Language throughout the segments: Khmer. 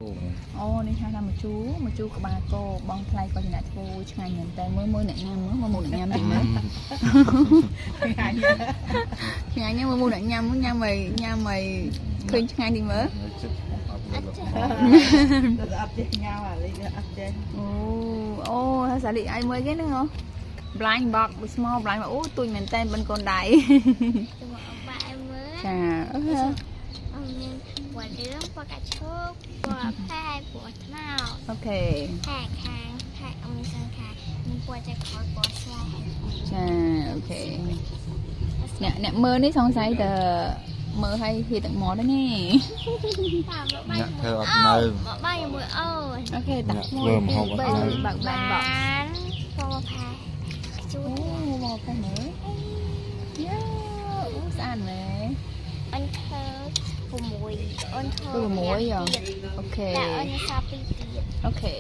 អូនេះហៅថាមកជូក្បាលគោបងថ្លៃក៏ចំណាក់ធ្វើឆ្ងាញ់មែនតែមើលអ្នកញ៉ាំមើលមុខអ្នកញ៉ាំតិចមើលឆ្ងាញ់ញ៉ាំមើលមុខអ្នកញ៉ាំញ៉ាំឲ្យឃើញឆ្ងាញ់តិចមើលអត់ចេះញ៉ាំអាលីអត់ចេះអូហើយសាលីឲ្យមើលគេហ្នឹងហ៎ blind box មួយ small blind box អូទួញមែនតែបិណ្ឌកូនដៃចាមានពណ៌លឿងពណ៌កាឈូកពណ៌ផែពណ៌ថ្នោតអូខេផែខាងផែអ៊ំខាងខាងមានពណ៌ចែកខោពណ៌ស្វាចាអូខេអ្នកមើលនេះសង្ស័យតើមើលឲ្យហៀទឹកមាត់ទេនេះអ្នកធ្វើអត់នៅមកបាយមួយអូនអូខេតាមួយពីរបើកបានបោកពណ៌ផែជូតអូមកផែមើលយ៉ាអូស្អាតមែនអញធ្វើ6អូនធ្វើ6អូខេតែអូនសាពីទៀតអូខេ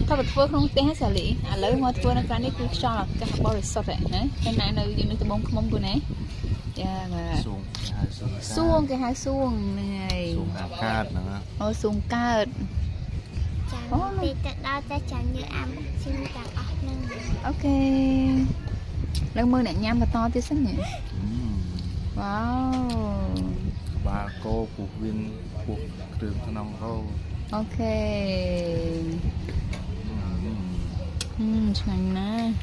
ถ้าไปធ្វើក្នុងផ្ទះសាលីឥឡូវមកធ្វើនៅក្រៅនេះគឺខ្យល់អាកាសបរិសុទ្ធណាហើយណែនៅយើងនៅត្បូងឃ្មុំគូណាចាបាទសួងគេហៅសួងហ្នឹងហើយសួងកើតហ្នឹងអូសួងកើតចាំពេលទៅដល់តែចាំយើងអាំស៊ីមទាំងអស់ហ្នឹងអូខេលើមើលអ្នកញ៉ាំបន្តទៀតសិនញ៉ាវ៉ាវបាទគោពុះវិនពុះគ្រឿងក្នុងគោអូខេឆ្ងាញ់ណាស់